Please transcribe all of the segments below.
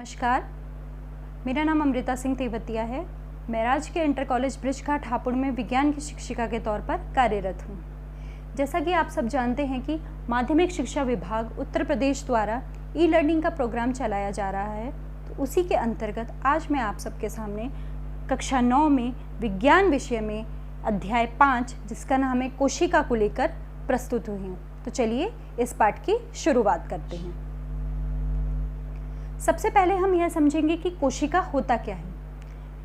नमस्कार, मेरा नाम अमृता सिंह तेवतिया है। मैं राज्य के इंटर कॉलेज बृजघाट हापुड़ में विज्ञान की शिक्षिका के तौर पर कार्यरत हूँ। जैसा कि आप सब जानते हैं कि माध्यमिक शिक्षा विभाग उत्तर प्रदेश द्वारा ई लर्निंग का प्रोग्राम चलाया जा रहा है, तो उसी के अंतर्गत आज मैं आप सबके सामने कक्षा 9 में विज्ञान विषय में अध्याय 5 जिसका नाम है कोशिका को लेकर प्रस्तुत हुई हूँ। तो चलिए इस पाठ की शुरुआत करते हैं। सबसे पहले हम यह समझेंगे कि कोशिका होता क्या है।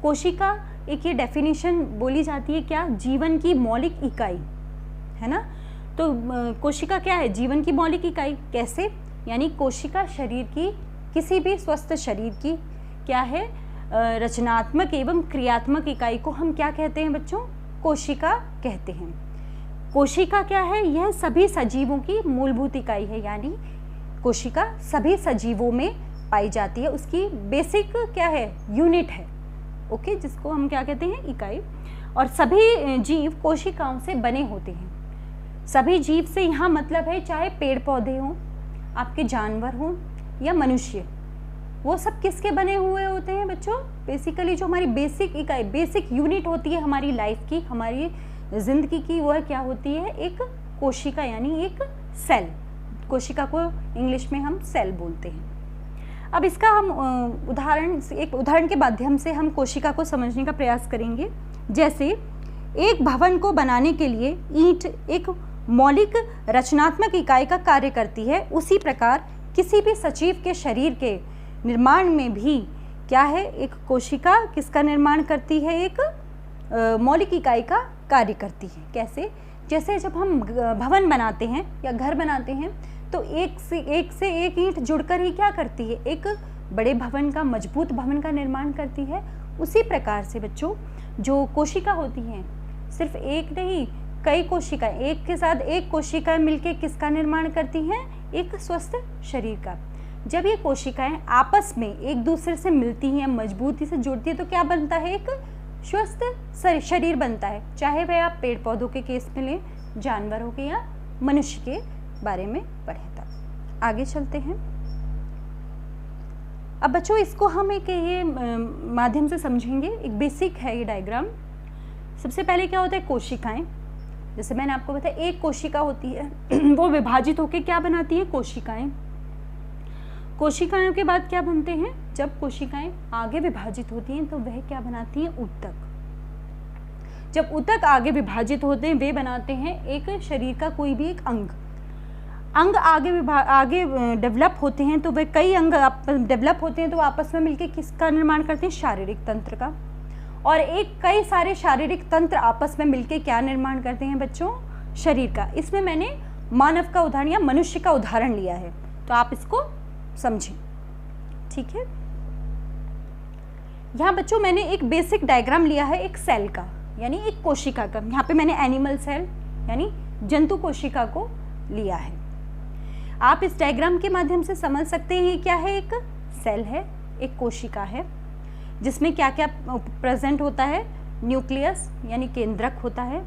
कोशिका एक ये डेफिनेशन बोली जाती है, क्या जीवन की मौलिक इकाई है ना। तो कोशिका क्या है? जीवन की मौलिक इकाई। कैसे? यानी कोशिका शरीर की, किसी भी स्वस्थ शरीर की क्या है, रचनात्मक एवं क्रियात्मक इकाई को हम क्या कहते हैं बच्चों? कोशिका कहते हैं। कोशिका क्या है? यह सभी सजीवों की मूलभूत इकाई है, यानी कोशिका सभी सजीवों में पाई जाती है। उसकी बेसिक क्या है? यूनिट है, ओके, जिसको हम क्या कहते हैं? इकाई। और सभी जीव कोशिकाओं से बने होते हैं। सभी जीव से यहाँ मतलब है चाहे पेड़ पौधे हों, आपके जानवर हों या मनुष्य, वो सब किसके बने हुए होते हैं बच्चों? बेसिकली जो हमारी बेसिक इकाई, बेसिक यूनिट होती है हमारी लाइफ की, हमारी जिंदगी की, वह क्या होती है? एक कोशिका, यानी एक सेल। कोशिका को इंग्लिश में हम सेल बोलते हैं। अब इसका हम एक उदाहरण के माध्यम से हम कोशिका को समझने का प्रयास करेंगे। जैसे एक भवन को बनाने के लिए ईंट एक मौलिक रचनात्मक इकाई का कार्य करती है, उसी प्रकार किसी भी सजीव के शरीर के निर्माण में भी क्या है? एक कोशिका किसका निर्माण करती है? एक मौलिक इकाई का कार्य करती है। कैसे? जैसे जब हम भवन बनाते हैं या घर बनाते हैं तो एक से एक ईंट जुड़कर ही क्या करती है? एक बड़े भवन का, मजबूत भवन का निर्माण करती है। उसी प्रकार से बच्चों जो कोशिका होती हैं, सिर्फ एक नहीं, कई कोशिकाएं, एक के साथ एक कोशिकाएं मिलकर किसका निर्माण करती हैं? एक स्वस्थ शरीर का। जब ये कोशिकाएं आपस में एक दूसरे से मिलती हैं, मजबूती से जुड़ती है, तो क्या बनता है? एक स्वस्थ शरीर बनता है। चाहे वह आप पेड़ पौधों के केस में लें, जानवरों के या मनुष्य के बारे में पढ़े। तब आगे चलते हैं। अब बच्चों इसको हम एक ये माध्यम से समझेंगे। एक बेसिक है ये डायग्राम। सबसे पहले क्या होता है? कोशिकाएं। जैसे मैंने आपको बताया एक कोशिका होती है, वो विभाजित होकर क्या बनाती है? कोशिकाएं। कोशिकाओं के बाद क्या बनते हैं? जब कोशिकाएं आगे विभाजित होती हैं तो वह क्या बनाती हैं? ऊतक। जब ऊतक आगे विभाजित होते हैं, वे बनाते हैं एक शरीर का कोई भी एक अंग। अंग आगे डेवलप होते हैं तो वे कई अंग डेवलप होते हैं तो आपस में मिलकर किसका निर्माण करते हैं? शारीरिक तंत्र का। और एक कई सारे शारीरिक तंत्र आपस में मिलकर क्या निर्माण करते हैं बच्चों? शरीर का। इसमें मैंने मानव का उदाहरण या मनुष्य का उदाहरण लिया है, तो आप इसको समझें, ठीक है। यहाँ बच्चों मैंने एक बेसिक डायग्राम लिया है एक सेल का, यानी एक कोशिका का। यहाँ पे मैंने एनिमल सेल यानी जंतु कोशिका को लिया है। आप इस डायग्राम के माध्यम से समझ सकते हैं क्या है? एक सेल है, एक कोशिका है, जिसमें क्या क्या प्रेजेंट होता है? न्यूक्लियस यानी केंद्रक होता है,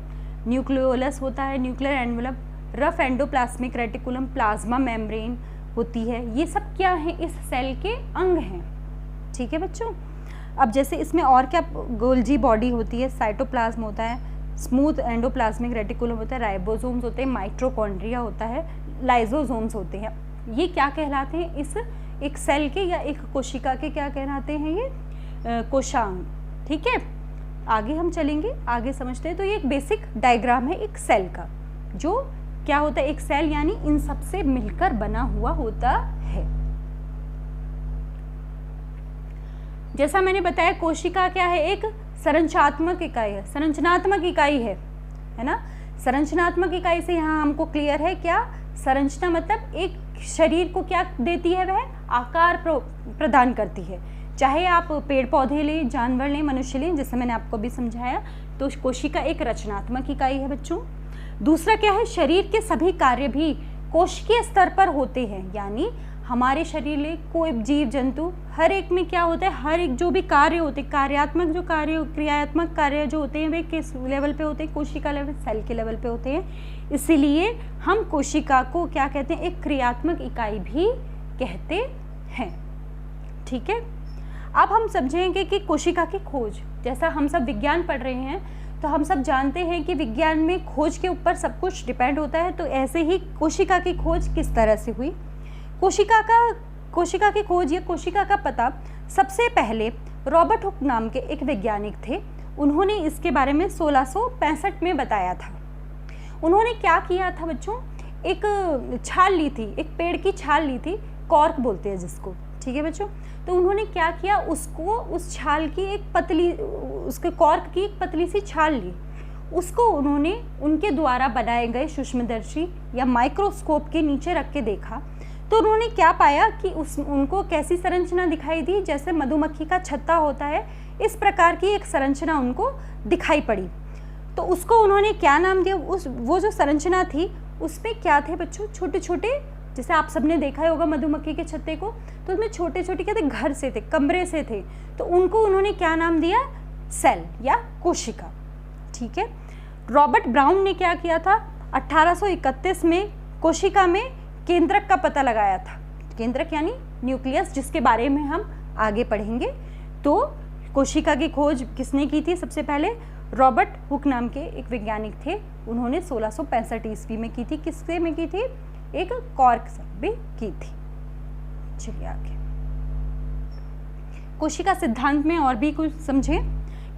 न्यूक्लियोलस होता है, nuclear envelope, rough endoplasmic reticulum, plasma membrane होती है। ये सब क्या है? इस सेल के अंग हैं, ठीक है बच्चों। अब जैसे इसमें और क्या? गोल्जी बॉडी होती है, साइटोप्लाज्म होता है, स्मूथ एंडोप्लाज्मिक रेटिकुलम होता है, राइबोसोम्स होते हैं, माइटोकॉन्ड्रिया होता है, लाइसोसोम्स होते हैं। ये क्या कहलाते हैं? इस एक सेल के या एक कोशिका के क्या कहलाते हैं? ये कोशांग, ठीक है। आगे हम चलेंगे, आगे समझते हैं। तो ये एक बेसिक डायग्राम है एक सेल का, जो क्या होता है? एक सेल यानी इन सब से मिलकर बना हुआ होता है। जैसा मैंने बताया कोशिका क्या है? एक संरचनात्मक इकाई है, संरचनात्मक इकाई है ना। संरचनात्मक इकाई से यहाँ हमको क्लियर है क्या? संरचना मतलब एक शरीर को क्या देती है? वह आकार प्रदान करती है। चाहे आप पेड़ पौधे लें, जानवर लें, मनुष्य लें, जैसे मैंने आपको भी समझाया, तो कोशिका एक रचनात्मक इकाई है बच्चों। दूसरा क्या है? शरीर के सभी कार्य भी कोशिकीय स्तर पर होते हैं, यानी हमारे शरीर में कोई जीव जंतु हर एक में क्या होता है? हर एक जो भी कार्य होते हैं, कार्यात्मक जो कार्य, क्रियात्मक कार्य जो होते हैं, वे किस लेवल पे होते हैं? कोशिका लेवल, सेल के लेवल पे होते हैं। इसीलिए हम कोशिका को क्या कहते हैं? एक क्रियात्मक इकाई भी कहते हैं, ठीक है। अब हम समझेंगे कि कोशिका की खोज, जैसा हम सब विज्ञान पढ़ रहे हैं तो हम सब जानते हैं कि विज्ञान में खोज के ऊपर सब कुछ डिपेंड होता है, तो ऐसे ही कोशिका की खोज किस तरह से हुई। कोशिका की खोज या कोशिका का पता सबसे पहले रॉबर्ट हुक नाम के एक वैज्ञानिक थे, उन्होंने इसके बारे में 1665 में बताया था। उन्होंने क्या किया था बच्चों, एक छाल ली थी, एक पेड़ की छाल ली थी, कॉर्क बोलते हैं जिसको, ठीक है बच्चों। तो उन्होंने क्या किया, उसको उस छाल की एक पतली, उसके कॉर्क की एक पतली सी छाल ली, उसको उन्होंने उनके द्वारा बनाए गए सूक्ष्मदर्शी या माइक्रोस्कोप के नीचे रख के देखा, तो उन्होंने क्या पाया कि उनको कैसी संरचना दिखाई दी, जैसे मधुमक्खी का छत्ता होता है, इस प्रकार की एक संरचना उनको दिखाई पड़ी। तो उसको उन्होंने क्या नाम दिया, वो जो संरचना थी उसमें क्या थे बच्चों, छोटे छोटे, जैसे आप सबने देखा होगा मधुमक्खी के छत्ते को, तो उसमें छोटे छोटे क्या थे, घर से थे, कमरे से थे, तो उनको उन्होंने क्या नाम दिया, सेल या कोशिका, ठीक है। रॉबर्ट ब्राउन ने क्या किया था, 1831 में कोशिका में केंद्रक का पता लगाया था। केंद्रक यानी न्यूक्लियस, जिसके बारे में हम आगे पढ़ेंगे। तो कोशिका की खोज किसने की थी, सबसे पहले रॉबर्ट हुक नाम के एक वैज्ञानिक थे, उन्होंने 1665 ईस्वी में की थी। किससे में की थी, एक कॉर्क से भी की थी। चलिए आगे, कोशिका सिद्धांत में और भी कुछ समझे,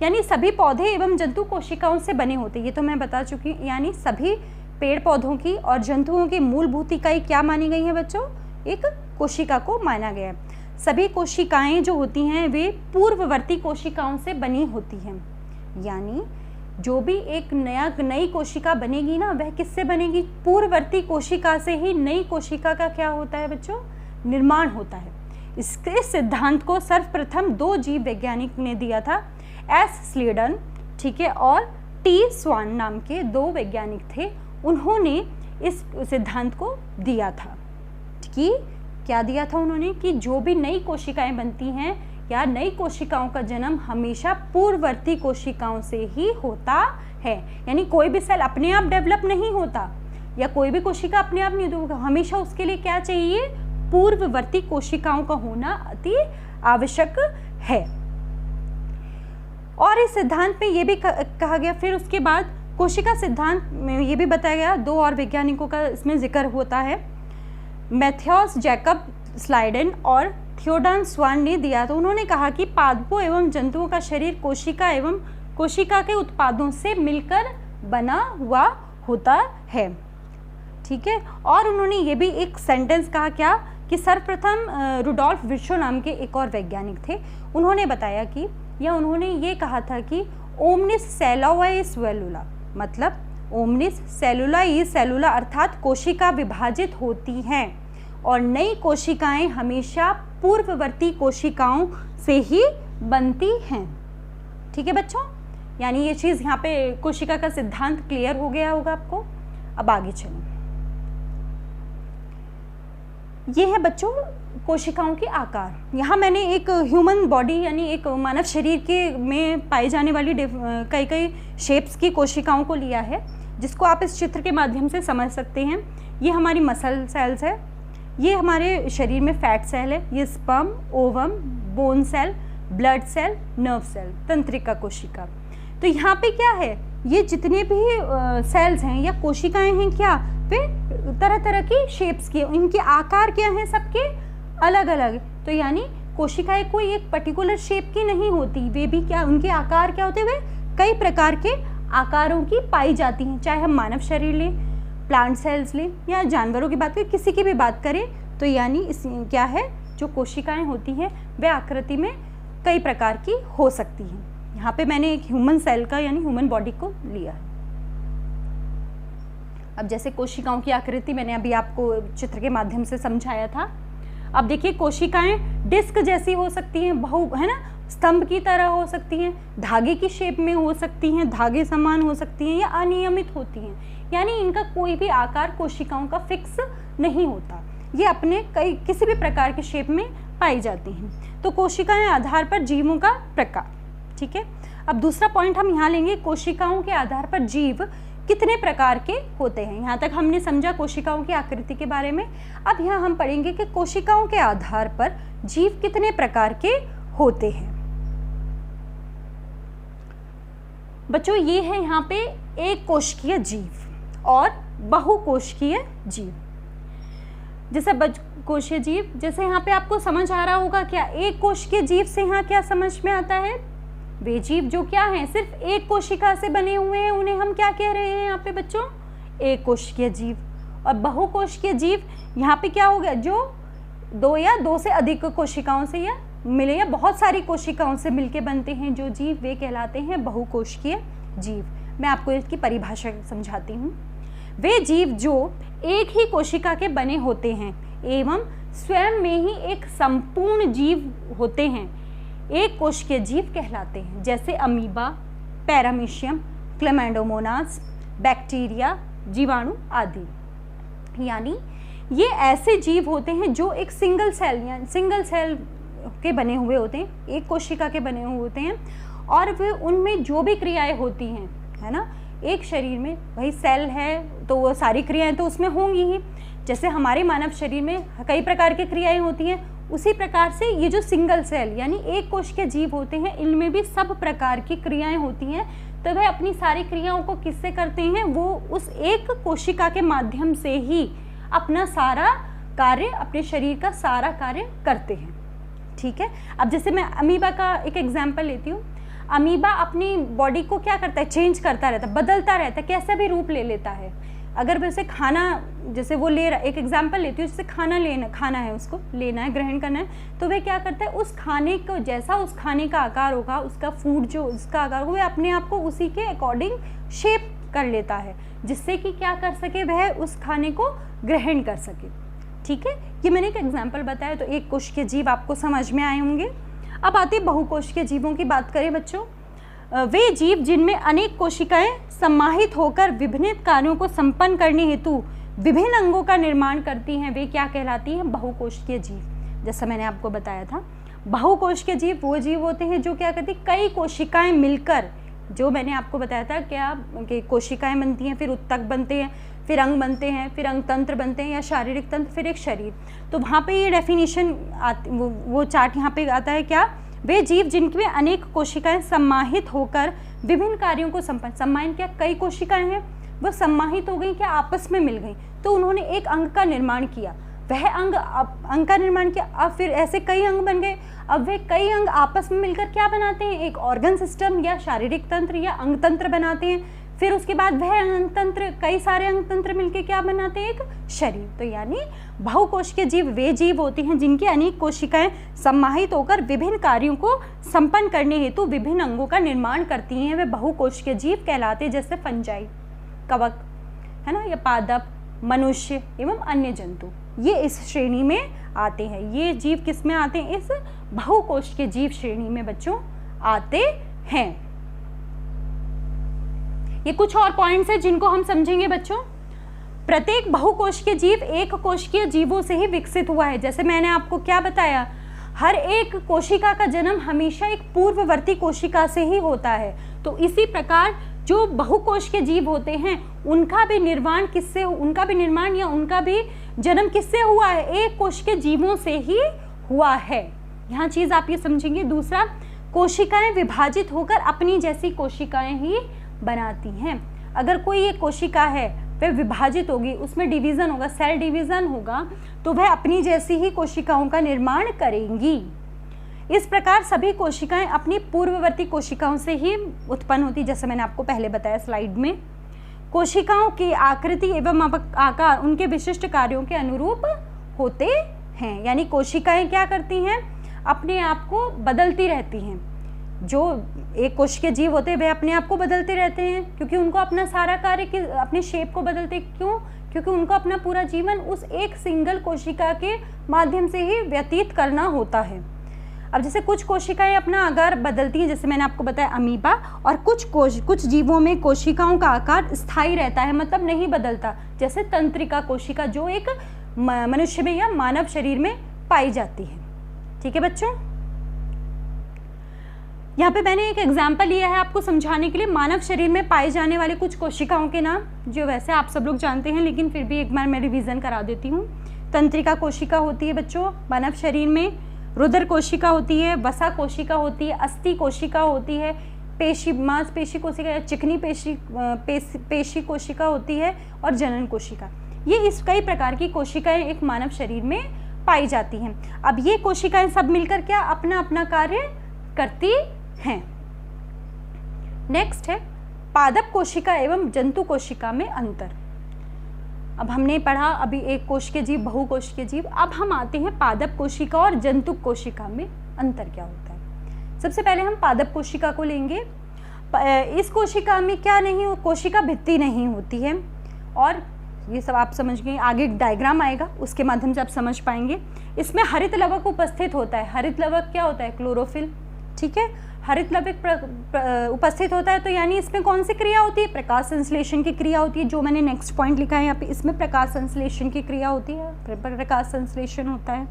यानी सभी पौधे एवं जंतु कोशिकाओं से बने होते, ये तो मैं बता चुकी, यानी सभी पेड़ पौधों की और जंतुओं की मूलभूत इकाई क्या मानी गई है बच्चों, एक कोशिका को माना गया है। सभी कोशिकाएं जो होती हैं वे पूर्ववर्ती कोशिकाओं से बनी होती हैं, यानी जो भी एक नई कोशिका बनेगी ना, वह किससे बनेगी, पूर्ववर्ती कोशिका से ही नई कोशिका का क्या होता है बच्चों, निर्माण होता है। इसके सिद्धांत को सर्वप्रथम 2 जीव वैज्ञानिक ने दिया था, एस स्लेडन, ठीक है, और टी स्वान नाम के 2 वैज्ञानिक थे, उन्होंने इस सिद्धांत को दिया था कि क्या दिया था उन्होंने, कि जो भी नई कोशिकाएं बनती हैं या नई कोशिकाओं का जन्म हमेशा पूर्ववर्ती कोशिकाओं से ही होता है, यानी कोई भी सेल अपने आप डेवलप नहीं होता या कोई भी कोशिका अपने आप नहीं होगा, हमेशा उसके लिए क्या चाहिए, पूर्ववर्ती कोशिकाओं का होना अति आवश्यक है। और इस सिद्धांत में ये भी कहा गया, फिर उसके बाद कोशिका सिद्धांत में ये भी बताया गया, 2 और वैज्ञानिकों का इसमें जिक्र होता है, मैथ्यूस जैकब स्लाइडेन और थियोडोर स्वान ने दिया। तो उन्होंने कहा कि पादपों एवं जंतुओं का शरीर कोशिका एवं कोशिका के उत्पादों से मिलकर बना हुआ होता है, ठीक है। और उन्होंने ये भी एक सेंटेंस कहा, क्या, कि सर्वप्रथम रुडोल्फ विर्चो नाम के एक और वैज्ञानिक थे, उन्होंने बताया कि, या उन्होंने ये कहा था कि ओमनिस सेलुला इज सेलुला, मतलब ओमनिस सेलुला इज सेलुला, अर्थात कोशिका विभाजित होती हैं और नई कोशिकाएं हमेशा पूर्ववर्ती कोशिकाओं से ही बनती हैं, ठीक है बच्चों। यानी ये चीज़ यहाँ पे कोशिका का सिद्धांत क्लियर हो गया होगा आपको। अब आगे चलें, ये है बच्चों कोशिकाओं के आकार। यहाँ मैंने एक ह्यूमन बॉडी यानी एक मानव शरीर के में पाई जाने वाली कई शेप्स की कोशिकाओं को लिया है, जिसको आप इस चित्र के माध्यम से समझ सकते हैं। ये हमारी मसल सेल्स है, ये हमारे शरीर में फैट सेल है, ये sperm, ovum, bone cell, blood cell, nerve cell, तंत्रिका कोशिका। तो यहाँ पे क्या है, ये जितने भी सेल्स हैं या कोशिकाएं हैं, क्या वे तरह तरह की शेप्स की, इनके आकार क्या हैं, सबके अलग अलग। तो यानी कोशिकाएं कोई एक पर्टिकुलर शेप की नहीं होती, वे भी क्या, उनके आकार क्या होते हैं, वे कई प्रकार के आकारों की पाई जाती हैं। चाहे हम मानव शरीर लें, प्लांट सेल्स लें या जानवरों की बात करें, किसी की भी बात करें, तो यानी इस क्या है, जो कोशिकाएं होती हैं वे आकृति में कई प्रकार की हो सकती हैं। यहाँ पे मैंने एक ह्यूमन सेल का यानी ह्यूमन बॉडी को लिया है। अब जैसे कोशिकाओं की आकृति मैंने अभी आपको चित्र के माध्यम से समझाया था। अब देखिए कोशिकाएं डिस्क जैसी हो सकती हैं, है ना, स्तंभ की तरह हो सकती हैं, धागे की शेप में हो सकती हैं, धागे समान हो सकती हैं, या अनियमित होती हैं, यानी इनका कोई भी आकार कोशिकाओं का फिक्स नहीं होता, ये अपने किसी भी प्रकार के शेप में पाई जाती हैं। तो कोशिकाएं आधार पर जीवों का प्रकार, ठीक है। अब दूसरा पॉइंट हम यहाँ लेंगे, कोशिकाओं के आधार पर जीव कितने प्रकार के होते हैं। यहाँ तक हमने समझा कोशिकाओं की आकृति के बारे में। अब यहाँ हम पढ़ेंगे कि कोशिकाओं के आधार पर जीव कितने प्रकार के होते हैं। बच्चों ये है यहाँ पे एक कोशिकीय जीव और बहुकोशिकीय जीव। जैसे कोशिकीय जीव, जैसे यहाँ पे आपको समझ आ रहा होगा क्या, एक कोशिकीय जीव से यहाँ क्या समझ में आता है, वे जीव जो क्या हैं सिर्फ एक कोशिका से बने हुए हैं, उन्हें हम क्या कह रहे हैं यहाँ पे बच्चों, एक कोशिकीय जीव। और बहुकोशिकीय जीव यहाँ पे क्या हो गया, जो दो या दो से अधिक कोशिकाओं से या मिले या बहुत सारी कोशिकाओं से मिलके बनते हैं जो जीव, वे कहलाते हैं बहुकोशिकीय जीव। मैं आपको इसकी परिभाषा समझाती हूँ। वे जीव जो एक ही कोशिका के बने होते हैं एवं स्वयं में ही एक संपूर्ण जीव होते हैं, एक कोशिकीय जीव कहलाते हैं। जैसे अमीबा, पैरामीशियम, क्लेमाइडोमोनास, बैक्टीरिया, जीवाणु आदि। यानी ये ऐसे जीव होते हैं जो एक सिंगल सेल के बने हुए होते हैं, एक कोशिका के बने हुए होते हैं, और वे उनमें जो भी क्रियाएं होती हैं, है ना, एक शरीर में वही सेल है तो वो सारी क्रियाएं तो उसमें होंगी ही। जैसे हमारे मानव शरीर में कई प्रकार की क्रियाएं होती हैं, उसी प्रकार से ये जो सिंगल सेल यानी एक कोश के जीव होते हैं, इनमें भी सब प्रकार की क्रियाएं होती हैं। तो वह अपनी सारी क्रियाओं को किससे करते हैं, वो उस एक कोशिका के माध्यम से ही अपना सारा कार्य, अपने शरीर का सारा कार्य करते हैं। ठीक है। अब जैसे मैं अमीबा का एक एग्जाम्पल लेती हूँ। अमीबा अपनी बॉडी को क्या करता है, चेंज करता रहता है, बदलता रहता है, कैसा भी रूप ले लेता है। अगर वैसे खाना, जैसे वो ले रहा, एक एग्जाम्पल लेती हूँ, जैसे खाना है, उसको लेना है, ग्रहण करना है, तो वह क्या करता है, उस खाने को जैसा उस खाने का आकार होगा, उसका फूड जो उसका आकार होगा, वह अपने आप को उसी के अकॉर्डिंग शेप कर लेता है, जिससे कि क्या कर सके, वह उस खाने को ग्रहण कर सके। ठीक है, ये मैंने एक एग्जाम्पल बताया। तो एक कोशिकीय जीव आपको समझ में आए होंगे। अब आते बहुकोशिकीय जीवों की बात करें बच्चों। वे जीव जिनमें अनेक कोशिकाएं समाहित होकर विभिन्न कार्यों को संपन्न करने हेतु विभिन्न अंगों का निर्माण करती हैं, वे क्या कहलाती हैं, बहुकोशिकीय जीव। जैसा मैंने आपको बताया था, बहुकोशिकीय जीव वो जीव होते हैं जो क्या करती हैं, कई कोशिकाएं मिलकर, जो मैंने आपको बताया था क्या कि कोशिकाएं बनती हैं, फिर उत्तक बनते हैं, फिर अंग बनते हैं, फिर अंग तंत्र बनते हैं या शारीरिक तंत्र, फिर एक शरीर। तो वहाँ पे ये डेफिनेशन वो चार्ट यहाँ पे आता है क्या, वे जीव जिनमें अनेक कोशिकाएं सम्माहित होकर विभिन्न कार्यों को संपन्न, सम्माहित क्या, कई कोशिकाएं हैं वो सम्माहित हो गई, क्या आपस में मिल गई, तो उन्होंने एक अंग का निर्माण किया। वह अंग का निर्माण किया, अब फिर ऐसे कई अंग बन गए। अब वे कई अंग आपस में मिलकर क्या बनाते हैं, एक ऑर्गन सिस्टम या शारीरिक तंत्र या अंग तंत्र बनाते हैं। फिर उसके बाद वह अंग तंत्र, कई सारे अंग तंत्र मिलकर क्या बनाते हैं, एक शरीर। तो यानी बहुकोशिकीय जीव वे जीव होते हैं जिनकी अनेक कोशिकाएं सम्माहित होकर विभिन्न कार्यों को संपन्न करने हेतु विभिन्न अंगों का निर्माण करती हैं, वे बहुकोशिकीय जीव कहलाते हैं। जैसे फंजाई, कवक, है ना, या पादप, मनुष्य एवं अन्य जंतु, ये इस श्रेणी में आते हैं। ये जीव किस में आते हैं, इस बहुकोशिकीय जीव श्रेणी में बच्चों आते हैं। ये कुछ और पॉइंट्स हैं जिनको हम समझेंगे बच्चों। प्रत्येक बहुकोशिकीय जीव एक कोशिकीय जीवों से ही विकसित हुआ है। जैसे मैंने आपको क्या बताया, हर एक कोशिका का जन्म हमेशा एक पूर्ववर्ती कोशिका से ही होता है। तो इसी प्रकार जो बहुकोशिकीय जीव होते हैं उनका भी निर्माण या उनका भी जन्म किससे हुआ है, एक कोशिकीय जीवों से ही हुआ है। यहाँ चीज आप ये समझेंगे। दूसरा, कोशिकाएं विभाजित होकर अपनी जैसी कोशिकाएं ही बनाती हैं। अगर कोई एक कोशिका है वह विभाजित होगी, उसमें डिवीजन होगा, सेल डिवीजन होगा, तो वह अपनी जैसी ही कोशिकाओं का निर्माण करेंगी। इस प्रकार सभी कोशिकाएं अपनी पूर्ववर्ती कोशिकाओं से ही उत्पन्न होती, जैसे मैंने आपको पहले बताया स्लाइड में। कोशिकाओं की आकृति एवं आकार उनके विशिष्ट कार्यों के अनुरूप होते हैं। यानी कोशिकाएं क्या करती हैं, अपने आप को बदलती रहती हैं। जो एक कोशिकीय जीव होते हैं वे अपने आप को बदलते रहते हैं, क्योंकि उनको अपना सारा कार्य अपने शेप को बदलते, क्यों, क्योंकि उनको अपना पूरा जीवन उस एक सिंगल कोशिका के माध्यम से ही व्यतीत करना होता है। अब जैसे कुछ कोशिकाएं अपना आकार बदलती हैं, जैसे मैंने आपको बताया अमीबा, और कुछ जीवों में कोशिकाओं का आकार स्थायी रहता है, मतलब नहीं बदलता। जैसे तंत्रिका कोशिका जो एक मनुष्य में या मानव शरीर में पाई जाती है। ठीक है बच्चों। यहाँ पे मैंने एक एग्जाम्पल लिया है आपको समझाने के लिए, मानव शरीर में पाए जाने वाले कुछ कोशिकाओं के नाम, जो वैसे आप सब लोग जानते हैं लेकिन फिर भी एक बार मैं रिवीजन करा देती हूँ। तंत्रिका कोशिका होती है बच्चों मानव शरीर में, रुधिर कोशिका होती है, वसा कोशिका होती है, अस्थि कोशिका होती है, पेशी मांसपेशी कोशिका या चिकनी पेशी कोशिका होती है, और जनन कोशिका। ये इस कई प्रकार की कोशिकाएं एक मानव शरीर में पाई जाती हैं। अब ये कोशिकाएं सब मिलकर क्या अपना अपना कार्य करती हैं। नेक्स्ट है पादप कोशिका एवं जंतु कोशिका में अंतर। अब हमने पढ़ा अभी एक कोशिकीय जीव, बहुकोशिकीय जीव। अब हम आते हैं पादप कोशिका और जंतु कोशिका में अंतर क्या होता है। सबसे पहले हम पादप कोशिका को लेंगे। इस कोशिका में क्या नहीं, कोशिका भित्ति नहीं होती है, और ये सब आप समझ गए, आगे डायग्राम आएगा उसके माध्यम से आप समझ पाएंगे। इसमें हरित लवक उपस्थित होता है। हरित लवक क्या होता है? क्लोरोफिल, ठीक है। हरित लवक उपस्थित होता है, तो यानी इसमें कौन सी क्रिया होती है? प्रकाश संश्लेषण की क्रिया होती है, जो मैंने नेक्स्ट पॉइंट लिखा है यहाँ पे, इसमें प्रकाश संश्लेषण की क्रिया होती है, प्रकाश संश्लेषण होता है,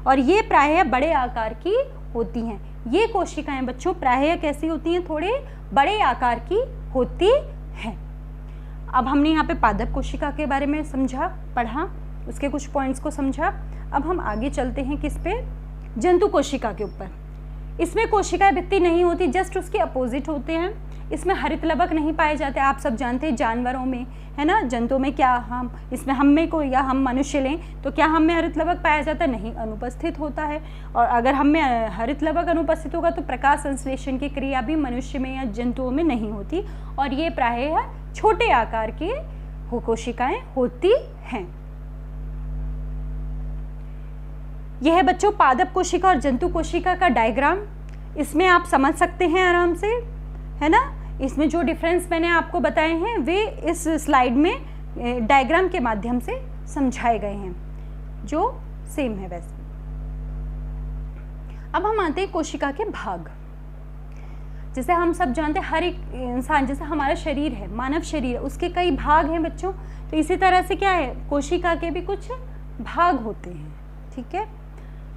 और ये प्रायः बड़े आकार की होती हैं। ये कोशिकाएं बच्चों प्रायः कैसी होती हैं? थोड़े बड़े आकार की होती हैं। अब हमने यहाँ पे पादप कोशिका के बारे में समझा, पढ़ा, उसके कुछ पॉइंट्स को समझा। अब हम आगे चलते हैं किस पे? जंतु कोशिका के ऊपर। इसमें कोशिकाएं भित्ति नहीं होती, जस्ट उसके अपोजिट होते हैं। इसमें हरित लवक नहीं पाए जाते। आप सब जानते हैं जानवरों में, है ना, जंतुओं में क्या, हम इसमें हम में को या हम मनुष्य लें तो क्या हम में हरित लवक पाया जाता है? नहीं, अनुपस्थित होता है। और अगर हम में हरित लवक अनुपस्थित होगा तो प्रकाश संश्लेषण की क्रिया भी मनुष्य में या जंतुओं में नहीं होती, और ये प्रायः छोटे आकार की कोशिकाएं होती हैं। यह है बच्चों पादप कोशिका और जंतु कोशिका का डायग्राम। इसमें आप समझ सकते हैं आराम से, है ना। इसमें जो डिफरेंस मैंने आपको बताए हैं वे इस स्लाइड में डायग्राम के माध्यम से समझाए गए हैं, जो सेम है वैसे। अब हम आते हैं कोशिका के भाग। जैसे हम सब जानते हैं हर एक इंसान, जैसे हमारा शरीर है, मानव शरीर है, उसके कई भाग हैं बच्चों। तो इसी तरह से क्या है, कोशिका के भी कुछ भाग होते हैं, ठीक है।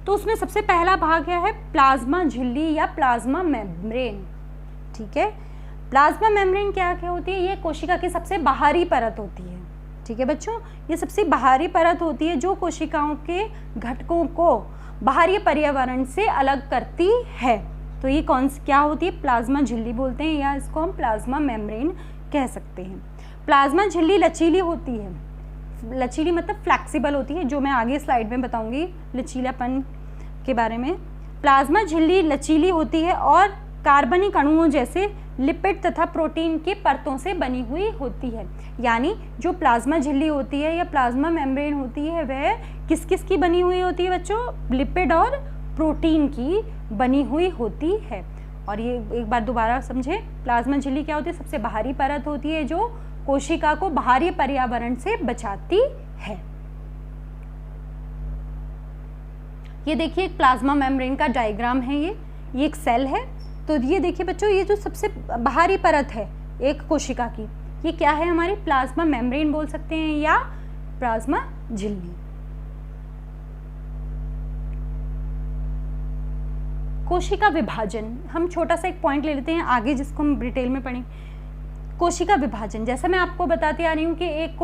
तो उसमें सबसे पहला भाग क्या है? प्लाज्मा झिल्ली या प्लाज्मा मेम्ब्रेन, ठीक है। प्लाज्मा मेम्ब्रेन क्या होती है? ये कोशिका की सबसे बाहरी परत होती है, ठीक है बच्चों। ये सबसे बाहरी परत होती है जो कोशिकाओं के घटकों को बाहरी पर्यावरण से अलग करती है। तो ये क्या होती है? प्लाज्मा झिल्ली बोलते हैं, या इसको हम प्लाज्मा मेम्ब्रेन कह सकते हैं। प्लाज्मा झिल्ली लचीली होती है। लचीली मतलब फ्लैक्सिबल होती है, जो मैं आगे स्लाइड में बताऊंगी लचीलापन के बारे में। प्लाज्मा झिल्ली लचीली होती है और कार्बनिक अणुओं जैसे लिपिड तथा प्रोटीन की परतों से बनी हुई होती है। यानी जो प्लाज्मा झिल्ली होती है या प्लाज्मा मेम्ब्रेन होती है वह किस किस की बनी हुई होती है बच्चों? लिपिड और प्रोटीन की बनी हुई होती है। और ये एक बार दोबारा समझे, प्लाज्मा झिल्ली क्या होती है? सबसे बाहरी परत होती है जो कोशिका को बाहरी पर्यावरण से बचाती है। ये देखिए एक प्लाज्मा मेम्ब्रेन का डायग्राम है, ये एक सेल है। तो ये देखिए बच्चों, ये जो सबसे बाहरी परत है एक कोशिका की, ये क्या है? हमारी प्लाज्मा मेम्ब्रेन बोल सकते हैं या प्लाज्मा झिल्ली। कोशिका विभाजन, हम छोटा सा एक पॉइंट ले लेते हैं आगे जिसको हम डिटेल में पढ़ेंगे। कोशिका विभाजन, जैसा मैं आपको बताती आ रही हूँ कि एक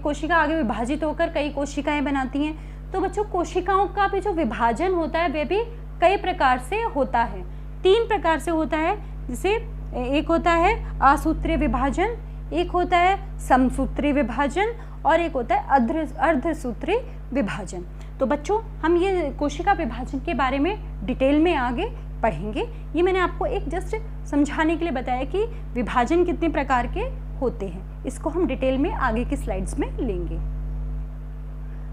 कोशिका आगे विभाजित होकर कई कोशिकाएं बनाती हैं। तो बच्चों कोशिकाओं का भी जो विभाजन होता है वह भी कई प्रकार से होता है। 3 प्रकार से होता है। जैसे एक होता है असूत्रीय विभाजन, एक होता है समसूत्रीय विभाजन, और एक होता है अर्धसूत्रीय विभाजन। तो बच्चों हम ये कोशिका विभाजन के बारे में डिटेल में आगे पढ़ेंगे। ये मैंने आपको एक जस्ट समझाने के लिए बताया कि विभाजन कितने प्रकार के होते हैं। इसको हम डिटेल में आगे की स्लाइड्स में लेंगे।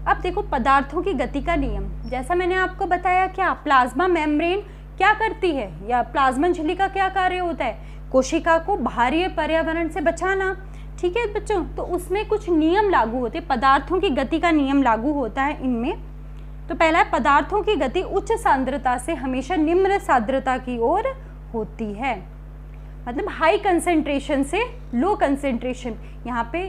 अब देखो पदार्थों की गति का नियम, जैसा मैंने आपको बताया, क्या प्लाज्मा मेम्ब्रेन क्या करती है या प्लाज्मा झिल्ली का क्या कार्य होता है? कोशिका को बाहरी पर्यावरण से बचाना, ठीक है बच्चों। तो उसमें कुछ नियम लागू होते हैं, पदार्थों की गति का नियम लागू होता है इनमें। तो पहला है पदार्थों की गति उच्च सांद्रता से हमेशा निम्न सांद्रता की ओर होती है। मतलब हाई कंसेंट्रेशन से लो कंसेंट्रेशन। यहाँ पे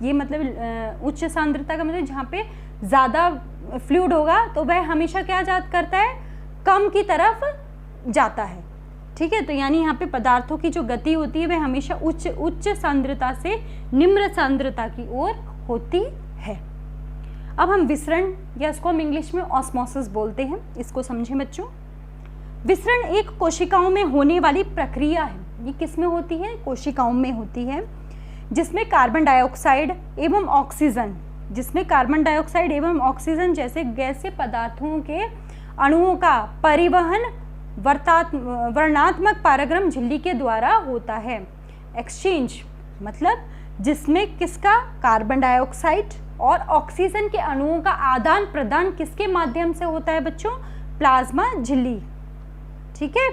ये मतलब उच्च सांद्रता का मतलब जहाँ पे ज़्यादा फ्लूइड होगा तो वह हमेशा क्या करता है? कम की तरफ जाता है, ठीक है। तो यानी यहाँ पे पदार्थों की जो गति होती है वह हमेशा उच्च सांद्रता से निम्न सांद्रता की ओर होती है। अब हम विसरण, या इसको हम इंग्लिश में ऑस्मोसिस बोलते हैं, इसको समझें बच्चों। विसरण एक कोशिकाओं में होने वाली प्रक्रिया है। ये किस में होती है? कोशिकाओं में होती है, जिसमें कार्बन डाइऑक्साइड एवं ऑक्सीजन जैसे गैसीय पदार्थों के अणुओं का परिवहन वर्णात्मक पारगमन झिल्ली के द्वारा होता है। एक्सचेंज मतलब जिसमें किसका? कार्बन डाइऑक्साइड और ऑक्सीजन के अणुओं का आदान प्रदान किसके माध्यम से होता है बच्चों? प्लाज्मा झिल्ली। ठीक है।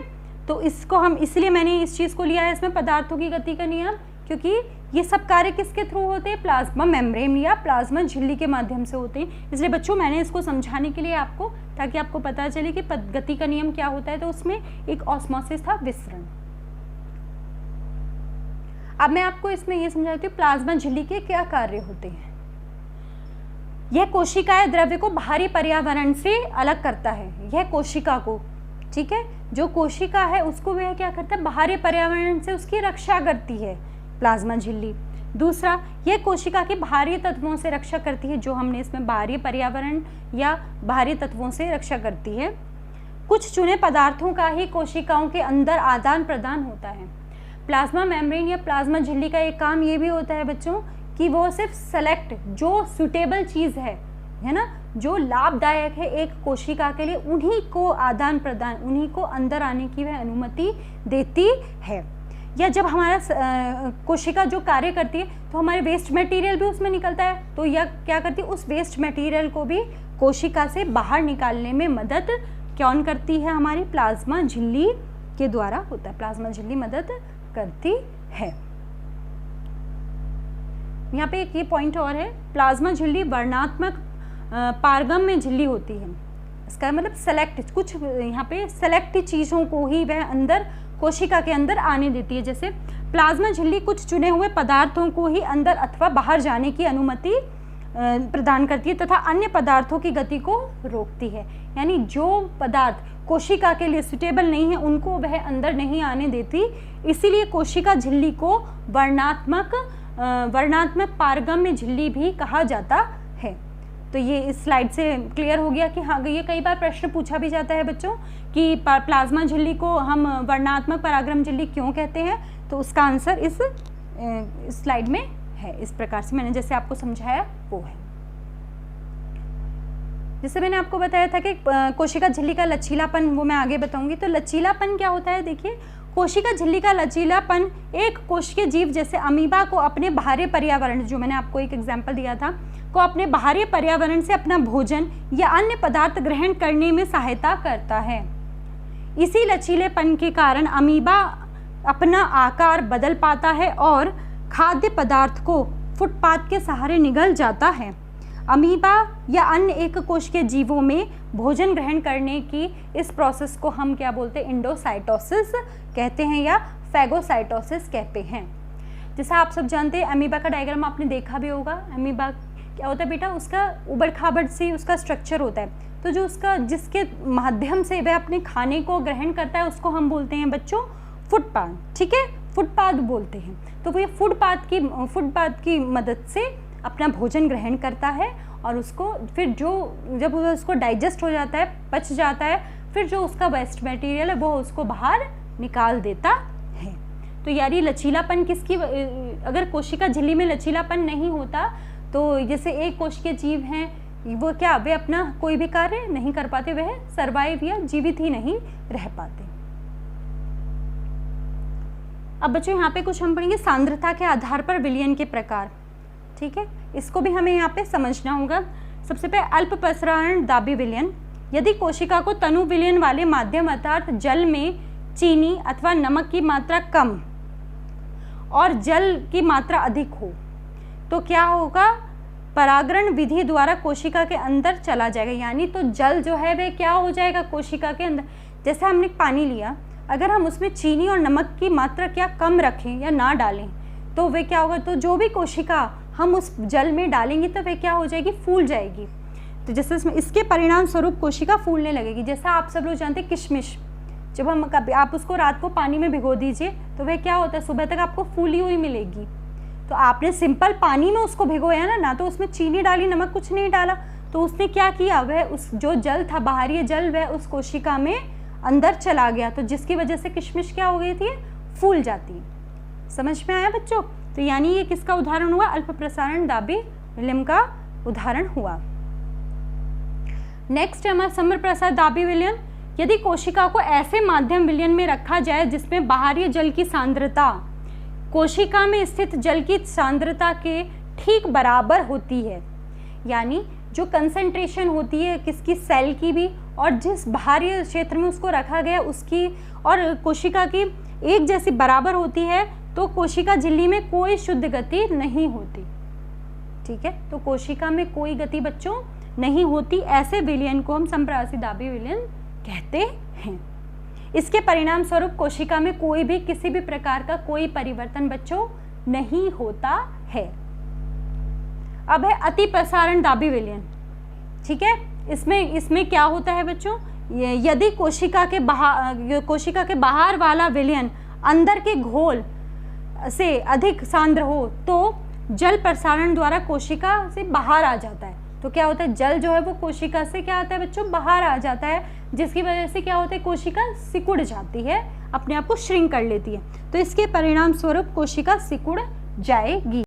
तो इसको हम, इसलिए मैंने इस चीज़ को लिया है इसमें पदार्थों की गति का नियम, क्योंकि ये सब कार्य किसके थ्रू होते हैं? प्लाज्मा मेम्ब्रेन या प्लाज्मा झिल्ली के माध्यम से होते हैं। इसलिए बच्चों मैंने इसको समझाने के लिए आपको, ताकि आपको पता चले कि गति का नियम क्या होता है, तो उसमें एक ऑस्मोसिस था, विसरण। अब मैं आपको इसमें ये समझाती हूँ प्लाज्मा झिल्ली के क्या कार्य होते हैं। यह कोशिकाएं द्रव्य को बाहरी पर्यावरण से अलग करता है। यह कोशिका को, ठीक है, जो कोशिका है उसको वह क्या करता है? बाहरी पर्यावरण से उसकी रक्षा करती है प्लाज्मा झिल्ली। दूसरा, यह कोशिका के बाहरी तत्वों से रक्षा करती है, जो हमने इसमें बाहरी पर्यावरण या बाहरी तत्वों से रक्षा करती है। कुछ चुने पदार्थों का ही कोशिकाओं के अंदर आदान प्रदान होता है। प्लाज्मा मेम्ब्रेन या प्लाज्मा झिल्ली का एक काम ये भी होता है बच्चों कि वो सिर्फ सेलेक्ट जो सुटेबल चीज़ है ना, जो लाभदायक है एक कोशिका के लिए, उन्हीं को आदान प्रदान, उन्हीं को अंदर आने की वह अनुमति देती है। या जब हमारा कोशिका जो कार्य करती है तो हमारे वेस्ट मटेरियल भी उसमें निकलता है, तो यह क्या करती है? उस वेस्ट मटेरियल को भी कोशिका से बाहर निकालने में मदद कौन करती है? हमारी प्लाज्मा झिल्ली के द्वारा होता है। प्लाज्मा झिल्ली मदद करती है। यहाँ पे एक ये पॉइंट और है, प्लाज्मा झिल्ली वर्णात्मक पारगम में झिल्ली होती है। इसका मतलब सेलेक्ट, कुछ यहाँ पे सेलेक्ट चीज़ों को ही वह अंदर कोशिका के अंदर आने देती है। जैसे प्लाज्मा झिल्ली कुछ चुने हुए पदार्थों को ही अंदर अथवा बाहर जाने की अनुमति प्रदान करती है तथा अन्य पदार्थों की गति को रोकती है। यानी जो पदार्थ कोशिका के लिए सुटेबल नहीं है उनको वह अंदर नहीं आने देती, इसीलिए कोशिका झिल्ली को वर्णात्मक पारगम्य झिल्ली भी कहा जाता है। तो ये इस स्लाइड से क्लियर हो गया कि हाँ, ये कई बार प्रश्न पूछा भी जाता है बच्चों कि प्लाज्मा झिल्ली को हम वर्णात्मक परागम झिल्ली क्यों कहते हैं, तो उसका आंसर इस स्लाइड में है। इस प्रकार से मैंने जैसे आपको समझाया वो है। जैसे मैंने आपको बताया था कि कोशिका झिल्ली का लचीलापन, वो मैं आगे बताऊंगी। तो लचीलापन क्या होता है? देखिए, कोशिका झिल्ली का लचीलापन एक कोशिकीय जीव जैसे अमीबा को अपने बाहरी पर्यावरण, जो मैंने आपको एक एग्जाम्पल दिया था, को अपने बाहरी पर्यावरण से अपना भोजन या अन्य पदार्थ ग्रहण करने में सहायता करता है। इसी लचीलेपन के कारण अमीबा अपना आकार बदल पाता है और खाद्य पदार्थ को फुटपाथ के सहारे निगल जाता है। अमीबा या अन्य एक कोशिकीय जीवों में भोजन ग्रहण करने की इस प्रोसेस को हम क्या बोलते हैं? इंडोसाइटोसिस कहते हैं या फैगोसाइटोसिस कहते हैं। जैसा आप सब जानते हैं, अमीबा का डायग्राम आपने देखा भी होगा। अमीबा क्या होता है बेटा? उसका उबड़ खाबड़ सी उसका स्ट्रक्चर होता है, तो जो उसका जिसके माध्यम से वह अपने खाने को ग्रहण करता है उसको हम बोलते हैं बच्चों फुटपाथ। ठीक है, फुटपाथ बोलते हैं। तो वो ये फुटपाथ की मदद से अपना भोजन ग्रहण करता है और उसको फिर जब उसको डाइजेस्ट हो जाता है, पच जाता है, फिर जो उसका वेस्ट मटेरियल है वो उसको बाहर निकाल देता है। तो यार ये लचीलापन किसकी, अगर कोशिका झिल्ली में लचीलापन नहीं होता तो जैसे एक कोशिकीय जीव हैं वो क्या, वे अपना कोई भी कार्य नहीं कर पाते, वह सर्वाइव या जीवित ही नहीं रह पाते। अब बच्चों यहाँ पे कुछ हम पढ़ेंगे सांद्रता के आधार पर विलयन के प्रकार। ठीक है, इसको भी हमें यहाँ पे समझना होगा। सबसे पहले अल्प प्रसारण दाबी विलयन। यदि कोशिका को तनु विलयन वाले माध्यम अर्थात जल में चीनी अथवा नमक की मात्रा कम और जल की मात्रा अधिक हो तो क्या होगा? परागण विधि द्वारा कोशिका के अंदर चला जाएगा। यानी तो जल जो है वह क्या हो जाएगा? कोशिका के अंदर। जैसे हमने पानी लिया, अगर हम उसमें चीनी और नमक की मात्रा क्या कम रखें या ना डालें तो वे क्या होगा? तो जो भी कोशिका हम उस जल में डालेंगे तो वे क्या हो जाएगी? फूल जाएगी। तो जैसे इसके परिणाम स्वरूप कोशिका फूलने लगेगी। जैसा आप सब लोग जानते हैं किशमिश, जब हम कभी आप उसको रात को पानी में भिगो दीजिए तो वह क्या होता है, सुबह तक आपको फूली हुई मिलेगी। तो आपने सिंपल पानी में उसको भिगोया ना तो उसमें चीनी डाली, नमक कुछ नहीं डाला, तो उसने क्या किया, वह उस जो जल था, बाहरी जल, वह उस कोशिका में अंदर चला गया, तो जिसकी वजह से किशमिश क्या हो गई थी, फूल जाती। समझ में आया बच्चों? तो यानी ये किसका उदाहरण हुआ, अल्प प्रसारण दाबी विलयन का उदाहरण हुआ। नेक्स्ट है हमारा समर प्रसार दाबी विलयन। यदि कोशिका को ऐसे माध्यम विलयन में रखा जाए जिसमें बाहरी जल की सांद्रता कोशिका में स्थित जल की सांद्रता के ठीक बराबर होती है, यानी जो कंसंट्रेशन होती है किसकी, सेल की भी, और जिस बाहरी क्षेत्र में उसको रखा गया उसकी और कोशिका की एक जैसी बराबर होती है, तो कोशिका झिल्ली में कोई शुद्ध गति नहीं होती। ठीक है, तो कोशिका में कोई गति बच्चों नहीं होती, ऐसे विलयन को हम समप्रवासी दाबी विलयन कहते हैं। इसके परिणाम स्वरूप कोशिका में कोई भी किसी भी प्रकार का कोई परिवर्तन बच्चों नहीं होता है। अब है अति प्रसारण दाबी विलयन। ठीक है, इसमें क्या होता है बच्चों, यदि कोशिका के बाहर वाला विलयन अंदर के घोल से अधिक सांद्र हो तो जल प्रसारण द्वारा कोशिका से बाहर आ जाता है। तो क्या होता है, जल जो है वो कोशिका से क्या आता है बच्चों, बाहर आ जाता है, जिसकी वजह से क्या होता है, कोशिका सिकुड़ जाती है, अपने आप को श्रिंक कर लेती है। तो इसके परिणाम स्वरूप कोशिका सिकुड़ जाएगी।